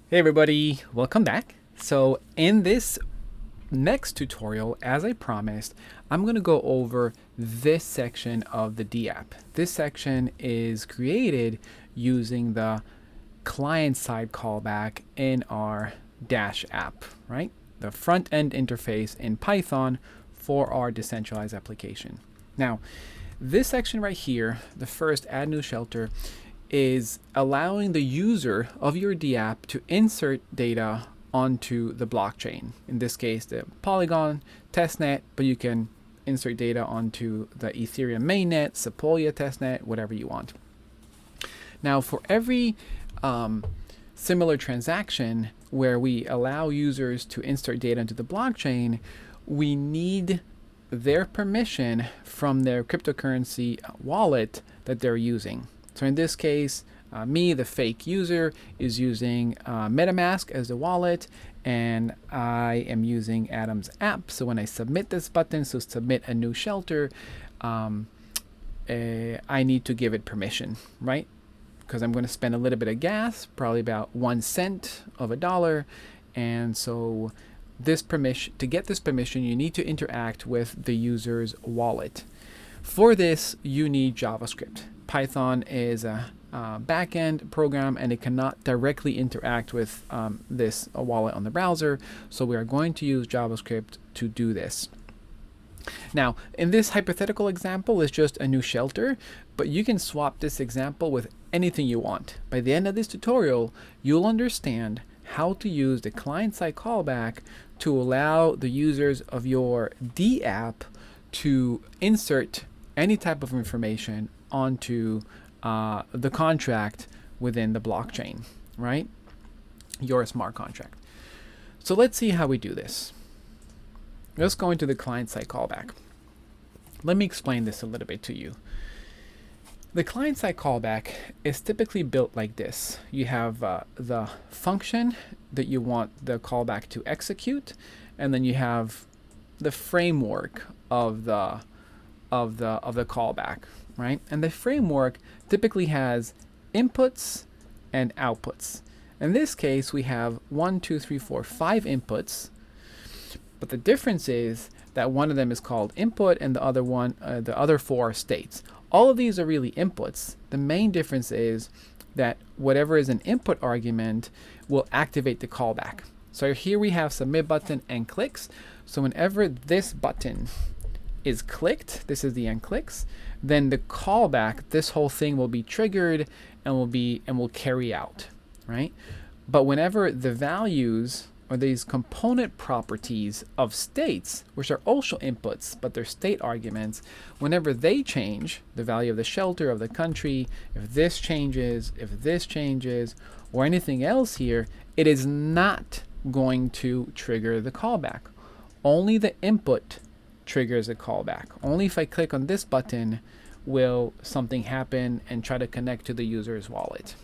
Hey everybody, welcome back. So in this next tutorial, as I promised, I'm going to go over this section of the dApp. This section is created using the client-side callback in our app, right? The front-end interface in Python for our decentralized application. Now, this section right here, the first addShelter, is allowing the user of your dApp to insert data onto the blockchain. In this case, the Polygon testnet, but you can insert data onto the Ethereum mainnet, Sepolia testnet, whatever you want. Now, for every similar transaction where we allow users to insert data into the blockchain, we need their permission from their cryptocurrency wallet that they're using. So in this case, me, the fake user, is using MetaMask as the wallet, and I am using Adam's app. So when I submit this button, so submit a new shelter, I need to give it permission, right? Because I'm going to spend a little bit of gas, probably about 1 cent of $1. And so this permission, to get this permission, you need to interact with the user's wallet. For this, you need JavaScript. Python is a backend program, and it cannot directly interact with this wallet on the browser. So we are going to use JavaScript to do this. Now, in this hypothetical example, it's just a new shelter, but you can swap this example with anything you want. By the end of this tutorial, you'll understand how to use the client-side callback to allow the users of your dApp to insert any type of information onto the contract within the blockchain, right? Your smart contract. So let's see how we do this. Let's go into the client-side callback. Let me explain this a little bit to you. The client-side callback is typically built like this. You have the function that you want the callback to execute, and then you have the framework of the callback, right? And the framework typically has inputs and outputs. In this case, we have 5 inputs, but the difference is that one of them is called input, and the other 4 are states. All of these are really inputs. The main difference is that whatever is an input argument will activate the callback. So here we have submit button and clicks. So whenever this button is clicked, this is the end clicks, then the callback, this whole thing will be triggered and will carry out, right? But whenever the values or these component properties of states, which are also inputs, but they're state arguments, whenever they change, the value of the shelter, of the country, if this changes, or anything else here, it is not going to trigger the callback. Only the input triggers a callback. Only if I click on this button will something happen and try to connect to the user's wallet.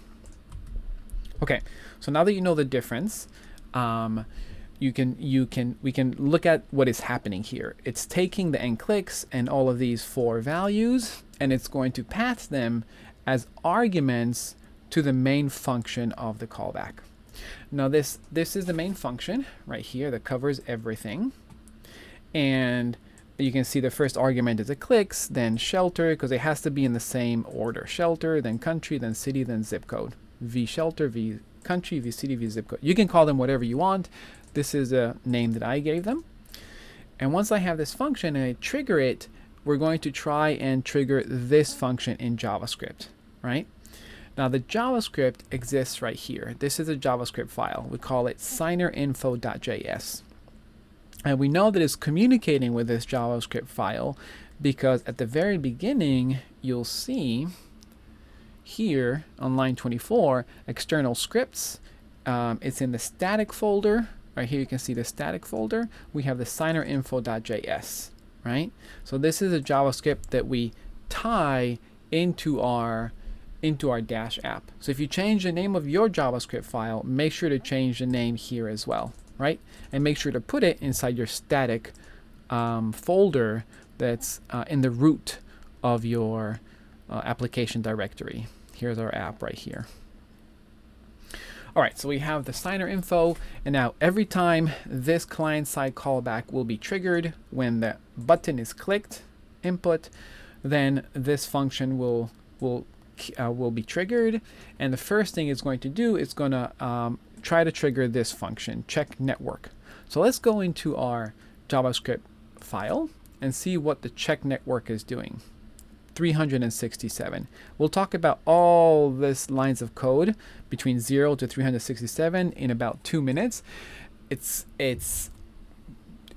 Okay, so now that you know the difference, we can look at what is happening here. It's taking the end clicks and all of these 4 values, and it's going to pass them as arguments to the main function of the callback. Now this is the main function right here that covers everything, and you can see the first argument is a clicks, then shelter, because it has to be in the same order. Shelter, then country, then city, then zip code. V shelter, V country, V city, V zip code. You can call them whatever you want. This is a name that I gave them. And once I have this function and I trigger it, we're going to try and trigger this function in JavaScript, right? Now the JavaScript exists right here. This is a JavaScript file. We call it signerinfo.js. And we know that it's communicating with this JavaScript file because at the very beginning, you'll see here on line 24, external scripts. It's in the static folder. Right here you can see the static folder. We have the signerinfo.js, right? So this is a JavaScript that we tie into our app. So if you change the name of your JavaScript file, make sure to change the name here as well, right? And make sure to put it inside your static folder that's in the root of your application directory. Here's our app right here. All right, so we have the signer info, and now every time this client-side callback will be triggered when the button is clicked, input, then this function will be triggered, and the first thing it's going to do is going to try to trigger this function, Checknetwork. So let's go into our JavaScript file and see what the Checknetwork is doing. 367. We'll talk about all this lines of code between 0 to 367 in about 2 minutes. It's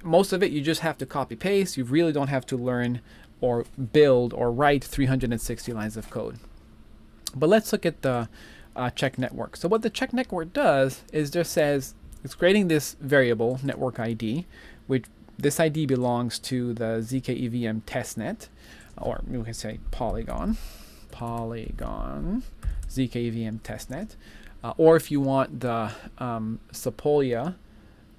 most of it you just have to copy paste. You really don't have to learn or build or write 360 lines of code. But let's look at the Checknetwork. So what the Checknetwork does is just says it's creating this variable network ID, which this ID belongs to the zkEVM testnet, or we can say Polygon zkEVM testnet, or if you want the Sepolia,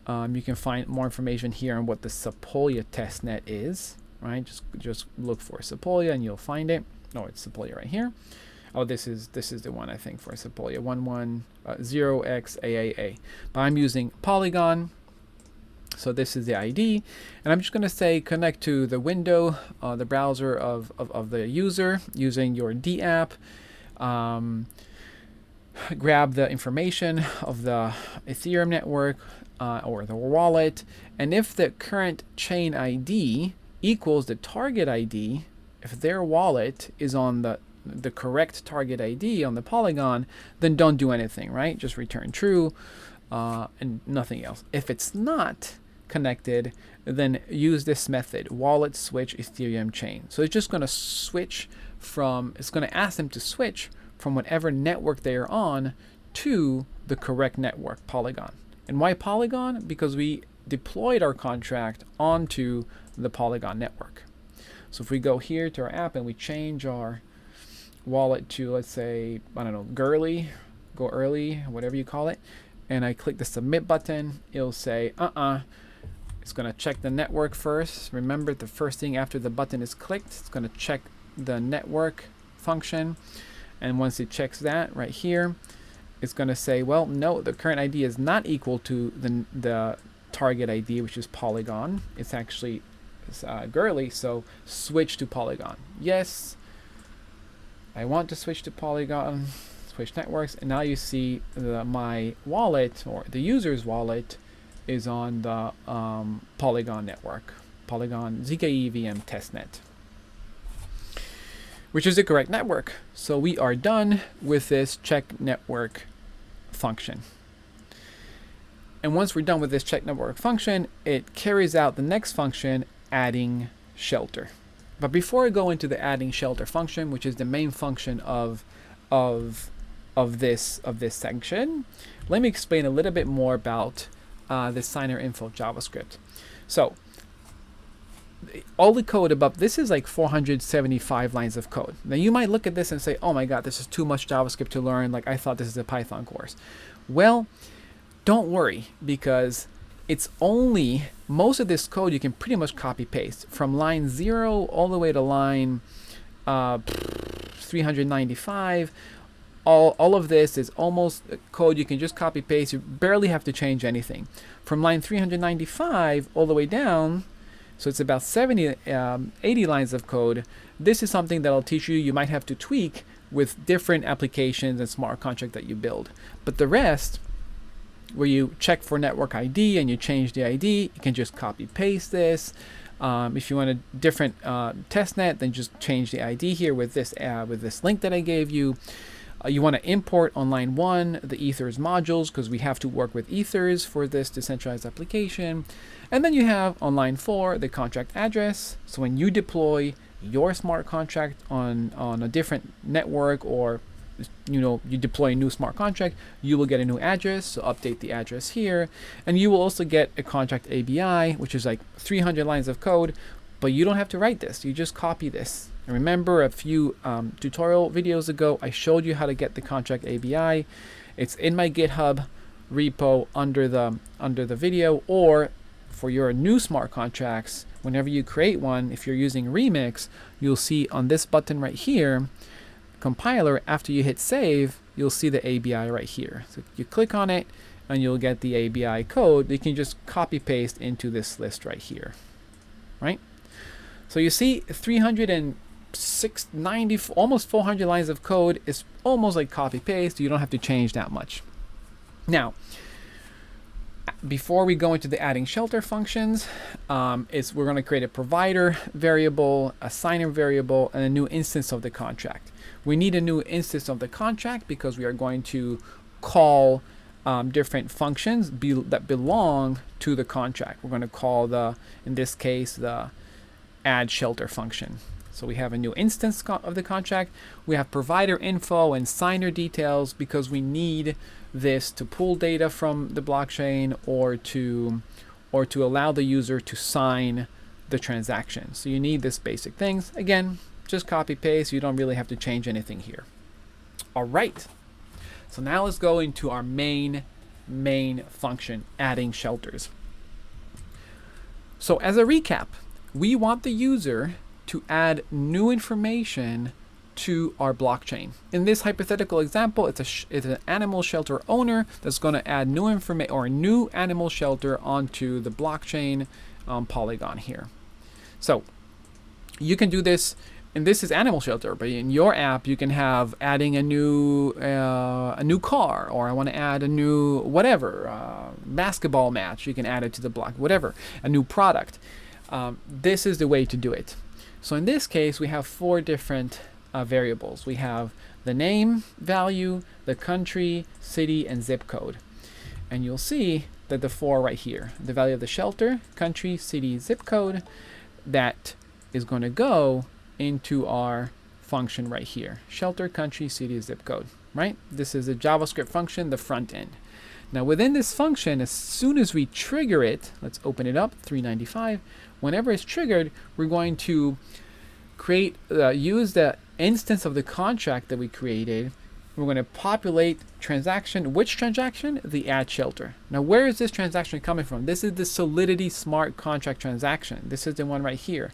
you can find more information here on what the Sepolia testnet is. Right, just look for Sepolia and you'll find it. Oh, it's Sepolia right here. Oh, this is the one I think for Sepolia 110xAAA. But I'm using Polygon. So this is the ID, and I'm just going to say connect to the window, the browser of the user using your dApp. Grab the information of the Ethereum network or the wallet, and if the current chain ID equals the target ID, if their wallet is on the correct target ID on the Polygon, then don't do anything, right? Just return true and nothing else. If it's not connected, then use this method, wallet switch Ethereum chain. So it's just going to switch from, it's going to ask them to switch from whatever network they are on to the correct network, Polygon. And why Polygon? Because we deployed our contract onto the Polygon network. So if we go here to our app and we change our wallet to, let's say, I don't know, Girly, go early, whatever you call it, and I click the submit button, it'll say, it's going to check the network first. Remember, the first thing after the button is clicked, it's going to check the network function. And once it checks that right here, it's going to say, well, no, the current ID is not equal to the target ID, which is Polygon. It's actually Girly, so switch to Polygon. Yes, I want to switch to Polygon, switch networks, and now you see my wallet, or the user's wallet, is on the Polygon network, Polygon zkEVM testnet, which is the correct network. So we are done with this Checknetwork function. And once we're done with this Checknetwork function, it carries out the next function, addingShelter. But before I go into the addingShelter function, which is the main function of this section, let me explain a little bit more about the signer info JavaScript. So all the code above this is like 475 lines of code. Now you might look at this and say, oh my god, this is too much JavaScript to learn, like I thought this is a Python course. Well, don't worry, because it's only, most of this code you can pretty much copy paste from line 0 all the way to line 395. All of this is almost code you can just copy paste. You barely have to change anything. From line 395 all the way down, so it's about 80 lines of code. This is something that I'll teach you. You might have to tweak with different applications and smart contract that you build. But the rest, where you check for network ID and you change the ID, you can just copy paste this. If you want a different testnet, then just change the ID here with this link that I gave you. You want to import on line 1 the ethers modules, because we have to work with ethers for this decentralized application. And then you have on line 4 the contract address. So when you deploy your smart contract on a different network, or you deploy a new smart contract, you will get a new address. So update the address here, and you will also get a contract ABI, which is like 300 lines of code. But you don't have to write this. You just copy this. And remember, a few tutorial videos ago, I showed you how to get the contract ABI. It's in my GitHub repo under the video, or for your new smart contracts, whenever you create one, if you're using Remix, you'll see on this button right here, compiler, after you hit save, you'll see the ABI right here. So you click on it and you'll get the ABI code. You can just copy paste into this list right here, right? So you see 390, almost 400 lines of code is almost like copy paste. You don't have to change that much. Now, before we go into the addingShelter functions, we're going to create a provider variable, a signer variable, and a new instance of the contract. We need a new instance of the contract because we are going to call different functions that belong to the contract. We're going to call in this case, the addShelter function. So we have a new instance of the contract. We have provider info and signer details because we need this to pull data from the blockchain or to allow the user to sign the transaction. So you need this basic things. Again, just copy paste. You don't really have to change anything here. All right. So now let's go into our main function, addingShelters. So as a recap, we want the user to add new information to our blockchain. In this hypothetical example, it's an animal shelter owner that's going to add new information or a new animal shelter onto the blockchain Polygon here. So you can do this, and this is animal shelter, but in your app you can have adding a new car, or I want to add a new whatever basketball match. You can add it to the block, whatever, a new product. This is the way to do it. So in this case, we have 4 different variables. We have the name value, the country, city, and zip code. And you'll see that the 4 right here, the value of the shelter, country, city, zip code, that is going to go into our function right here. Shelter, country, city, zip code, right? This is a JavaScript function, the front end. Now within this function, as soon as we trigger it, let's open it up, 395. Whenever it's triggered, we're going to use the instance of the contract that we created. We're going to populate transaction. Which transaction? The addShelter. Now, where is this transaction coming from? This is the Solidity smart contract transaction. This is the one right here,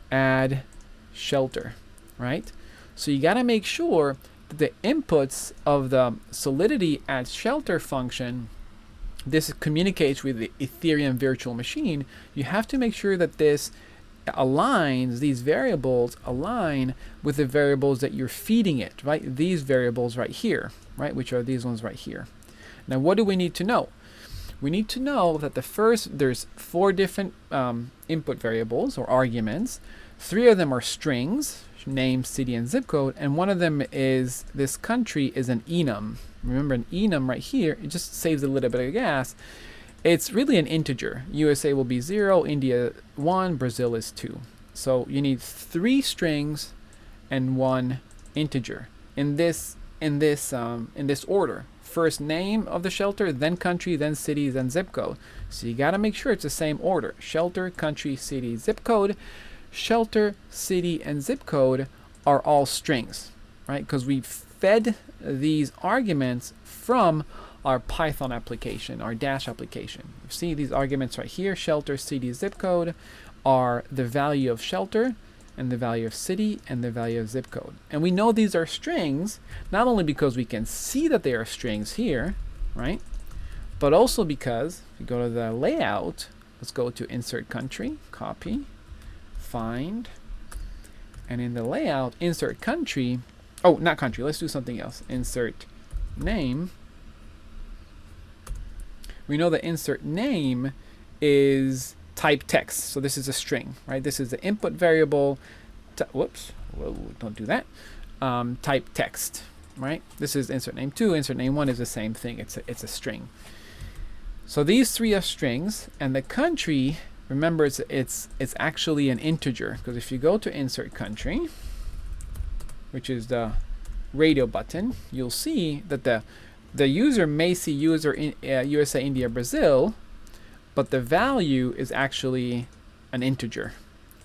addShelter, right? So you got to make sure that the inputs of the Solidity addShelter function, this communicates with the Ethereum virtual machine. You have to make sure that this aligns, these variables align with the variables that you're feeding it, right? These variables right here, right? Which are these ones right here. Now, what do we need to know? We need to know that there's 4 different input variables or arguments. 3 of them are strings, name, city, and zip code, and one of them is this country is an enum. Remember, an enum right here, it just saves a little bit of gas. It's really an integer. USA will be 0, India 1, Brazil is 2. So you need 3 strings and 1 integer in this order. First name of the shelter, then country, then city, then zip code. So you got to make sure it's the same order. Shelter, country, city, zip code. Shelter, city, and zip code are all strings, right? Because we fed these arguments from our Python application, our Dash application. You see these arguments right here, shelter, city, zip code, are the value of shelter and the value of city and the value of zip code. And we know these are strings, not only because we can see that they are strings here, right? But also because if we go to the layout, let's go to insert country, copy, find, and in the layout, insert country, oh, not country, let's do something else. Insert name. We know the insert name is type text. So this is a string, right? This is the input variable. Whoops, whoa, don't do that. Type text, right? This is insert name 2. Insert name 1 is the same thing. It's a string. So these 3 are strings, and the country, remember, it's actually an integer, because if you go to insert country, which is the radio button, you'll see that the user may see USA, India, Brazil, but the value is actually an integer,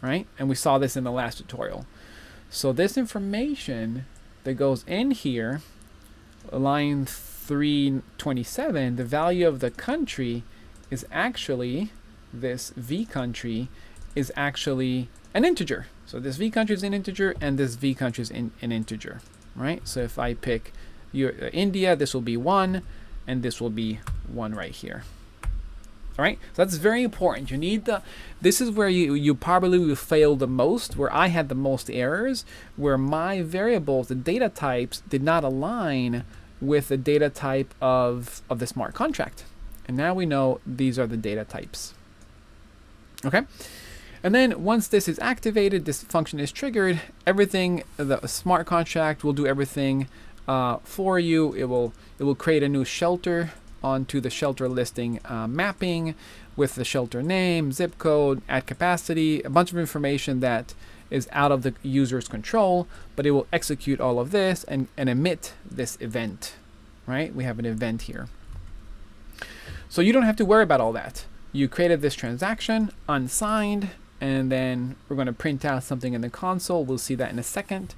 right? And we saw this in the last tutorial. So this information that goes in here, line 327, the value of the country is actually, this v country is actually an integer. So this v country is an integer and this v country is an integer, right? So if I pick India, this will be 1, and this will be 1 right here. All right, so that's very important. You need this is where you probably will fail the most, where I had the most errors, where my variables, the data types, did not align with the data type of the smart contract. And now we know these are the data types. Okay, and then once this is activated, this function is triggered, everything, the smart contract will do everything for you. It will create a new shelter onto the shelter listing mapping with the shelter name, zip code, add capacity, a bunch of information that is out of the user's control, but it will execute all of this and emit this event, right? We have an event here. So you don't have to worry about all that. You created this transaction unsigned, and then we're going to print out something in the console. We'll see that in a second.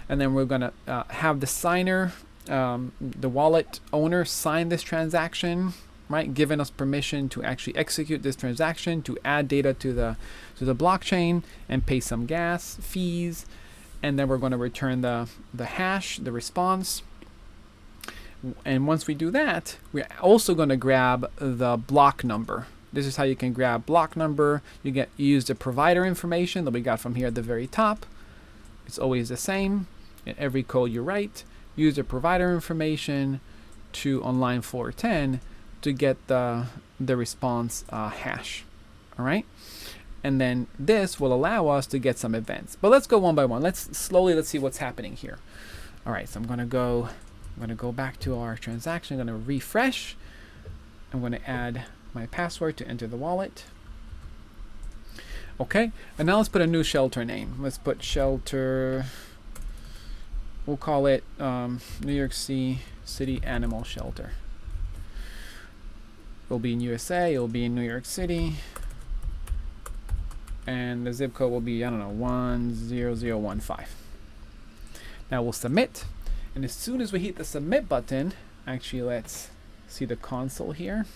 And then we're going to have the signer, the wallet owner, sign this transaction, right? Giving us permission to actually execute this transaction, to add data to the blockchain and pay some gas fees. And then we're going to return the hash, the response. And once we do that, we're also going to grab the block number. This is how you can grab block number. You use the provider information that we got from here at the very top. It's always the same in every code you write. Use the provider information on line 410 to get the response hash. All right, and then this will allow us to get some events. But let's go one by one. Let's see what's happening here. All right, so I'm gonna go back to our transaction. I'm gonna refresh. I'm gonna add my password to enter the wallet. Okay, and now let's put a new shelter name. Let's put shelter. We'll call it New York City Animal Shelter. It'll be in USA, it'll be in New York City. And the zip code will be, I don't know, 10015. Now we'll submit. And as soon as we hit the submit button, actually let's see the console here.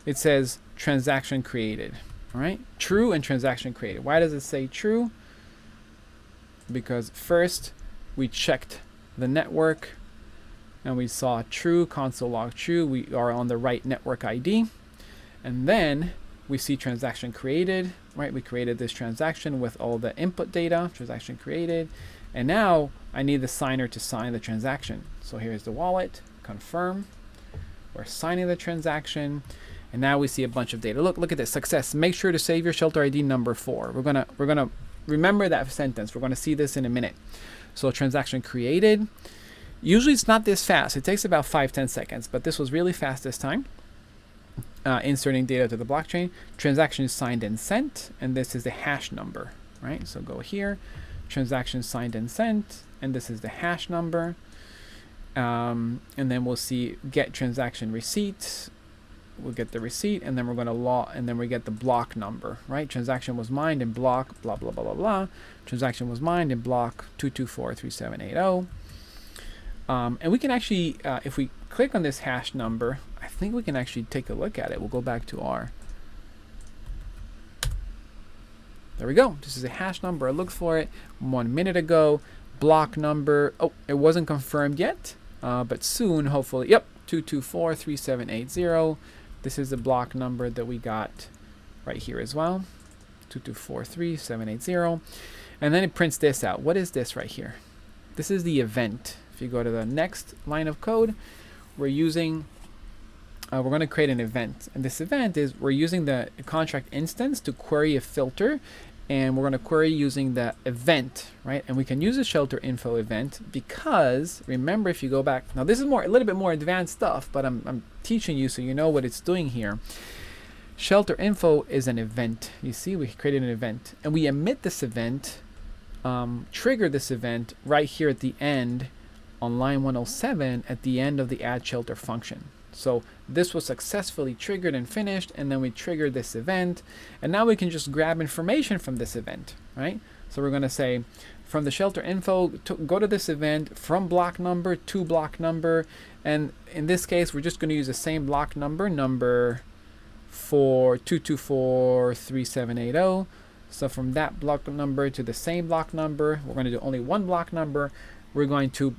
It says transaction created, all right? True and transaction created. Why does it say true? Because first we checked the network and we saw true, console log true. We are on the right network ID. And then we see transaction created, right? We created this transaction with all the input data, transaction created. And now I need the signer to sign the transaction. So here's the wallet, confirm. We're signing the transaction. And now we see a bunch of data. Look at this, success. Make sure to save your shelter ID number 4. We're gonna remember that sentence. We're gonna see this in a minute. So transaction created. Usually it's not this fast. It takes about 5-10 seconds, but this was really fast this time. Inserting data to the blockchain. Transaction signed and sent, and this is the hash number, right? So go here, transaction signed and sent, and this is the hash number. And then we'll see get transaction receipt. We'll get the receipt, and then we're going to log, and then we get the block number, right? Transaction was mined in block, blah, blah, blah, blah, blah. Transaction was mined in block 2243780. And we can actually, if we click on this hash number, I think we can actually take a look at it. We'll go back to our, there we go. This is a hash number. I looked for it 1 minute ago. Block number, oh, it wasn't confirmed yet, but soon, hopefully, yep, 2243780. This is the block number that we got right here as well, 2243780. And then it prints this out. What is this right here? This is the event. If you go to the next line of code, we're using, we're going to create an event. And this event is we're using the contract instance to query a filter, and we're going to query using the event, right? And we can use a shelter info event because, remember, if you go back, now this is a little bit more advanced stuff, but I'm teaching you so you know what it's doing here. Shelter info is an event. You see, we created an event, and we emit this event, trigger this event right here at the end on line 107 at the end of the addShelter function. So this was successfully triggered and finished, and then we triggered this event, and now we can just grab information from this event, right? So we're going to say from the shelter info, go to this event from block number to block number, and in this case, we're just going to use the same block number for 2243780. So from that block number to the same block number, we're going to do only one block number. we're going to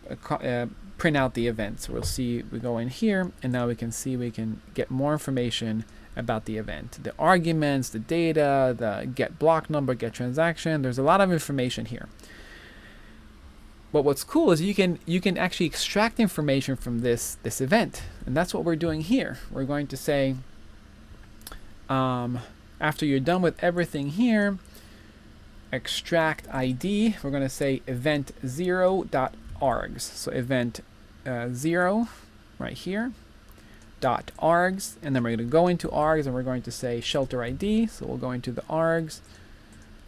print out the event. So we'll see, we go in here, and now we can see we can get more information about the event. The arguments, the data, the get block number, get transaction. There's a lot of information here. But what's cool is you can actually extract information from this event. And that's what we're doing here. We're going to say, after you're done with everything here, extract ID. We're going to say event0.args. So event 0 right here dot args, and then we're going to go into args and we're going to say shelter ID. So we'll go into the args.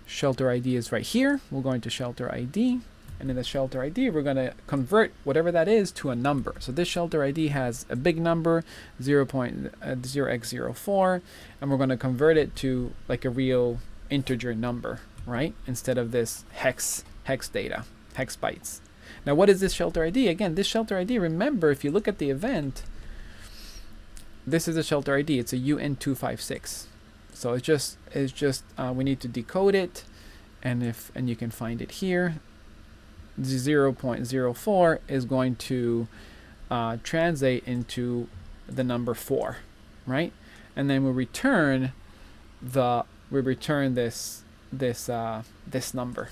Shelter ID is right here. We'll go into shelter ID, and in the shelter ID we're going to convert whatever that is to a number. So this shelter ID has a big number, 0.0x04, and we're going to convert it to like a real integer number, right? Instead of this hex data, hex bytes. Now what is this shelter ID? Again, this shelter ID, remember, if you look at the event, this is a shelter ID. It's a UN256. So it's just we need to decode it, and you can find it here. 0.04 is going to translate into the number 4, right? And then we return this number,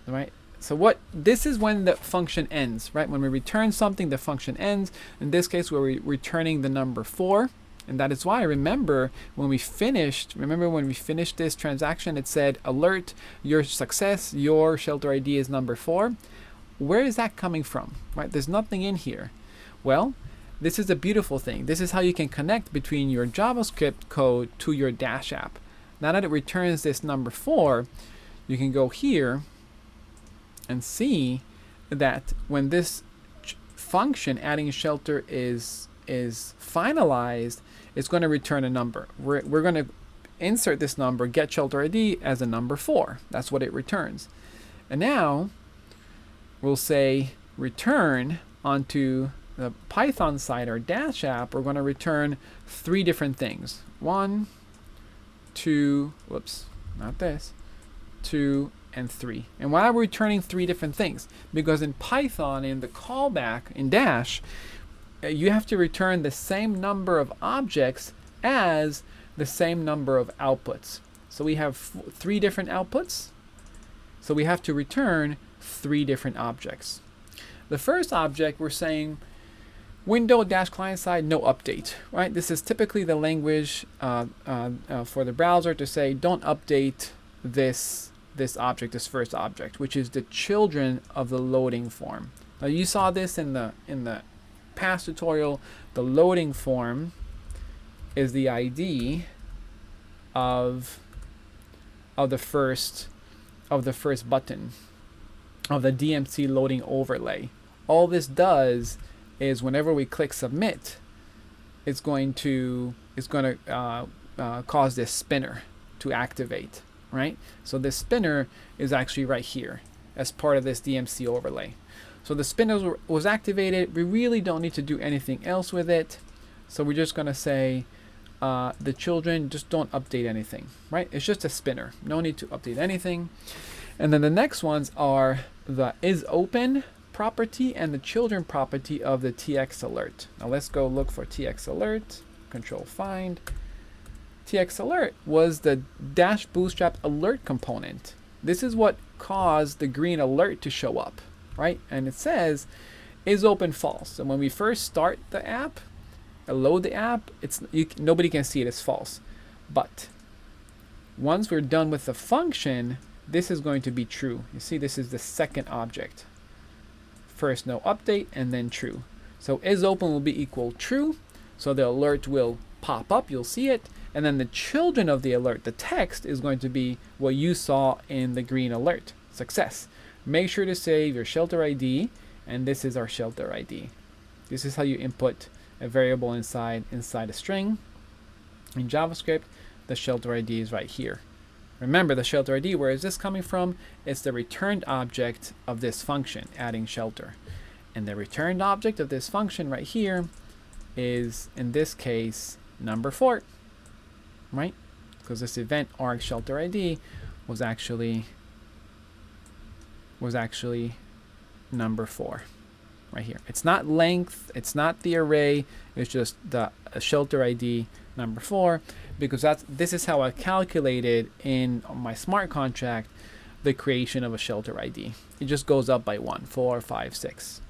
right? So this is when the function ends, right? When we return something, the function ends. In this case, we're returning the number 4. And that is why, remember when we finished this transaction, it said alert, your success, your shelter ID is number 4. Where is that coming from, right? There's nothing in here. Well, this is a beautiful thing. This is how you can connect between your JavaScript code to your Dash app. Now that it returns this number 4, you can go here and see that when this function addingShelter is finalized, it's going to return a number. We're going to insert this number, get shelter ID, as a number 4. That's what it returns. And now we'll say return onto the Python side, our Dash app. We're going to return 3 different things. 1, 2, whoops, not this, 2, and 3. And why are we returning 3 different things? Because in Python, in the callback, in Dash, you have to return the same number of objects as the same number of outputs. So we have 3 different outputs. So we have to return 3 different objects. The first object, we're saying window-client-side no update, right? This is typically the language for the browser to say don't update this object, this first object, which is the children of the loading form. Now you saw this in the past tutorial. The loading form is the ID of the first button of the DMC loading overlay. All this does is whenever we click submit, it's going to cause this spinner to activate, right? So this spinner is actually right here as part of this DMC overlay. So the spinner was activated. We really don't need to do anything else with it. So we're just going to say the children, just don't update anything, right? It's just a spinner. No need to update anything. And then the next ones are the isOpen property and the children property of the TX alert. Now let's go look for TX alert. Control find. TX alert was the Dash Bootstrap alert component. This is what caused the green alert to show up, right? And it says isOpen false. So when we first start the app, load the app, nobody can see it as false. But once we're done with the function, this is going to be true. You see, this is the second object. First no update and then true. So isOpen will be equal true. So the alert will pop up, you'll see it. And then the children of the alert, the text, is going to be what you saw in the green alert, success. Make sure to save your shelter ID, and this is our shelter ID. This is how you input a variable inside a string. In JavaScript, the shelter ID is right here. Remember the shelter ID, where is this coming from? It's the returned object of this function, addingShelter. And the returned object of this function right here is, in this case, number 4, right? Because this event arg shelter ID was actually number 4 right here. It's not length, it's not the array, it's just the shelter ID number 4, because this is how I calculated in my smart contract the creation of a shelter ID. It just goes up by 1, 4, 5, 6.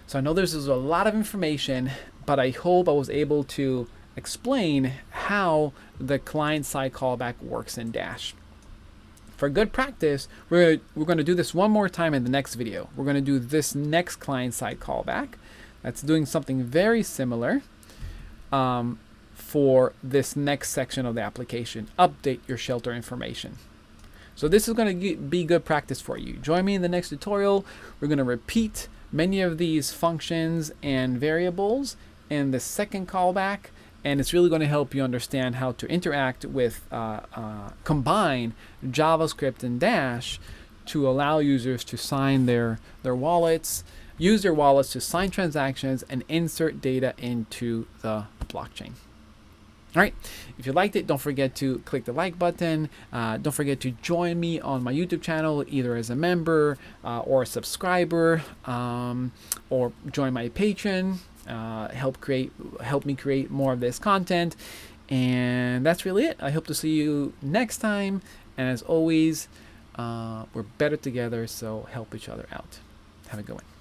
So I know this is a lot of information, but I hope I was able to explain how the client-side callback works in Dash. For good practice, we're going to do this one more time in the next video. We're going to do this next client-side callback. That's doing something very similar for this next section of the application. Update your shelter information. So this is going to be good practice for you. Join me in the next tutorial. We're going to repeat many of these functions and variables in the second callback. And it's really going to help you understand how to interact with, combine JavaScript and Dash to allow users to sign their wallets, use their wallets to sign transactions and insert data into the blockchain. All right, if you liked it, don't forget to click the like button. Don't forget to join me on my YouTube channel, either as a member or a subscriber, or join my Patreon. Help me create more of this content. And that's really it. I hope to see you next time. And as always, we're better together, so help each other out. Have a good one.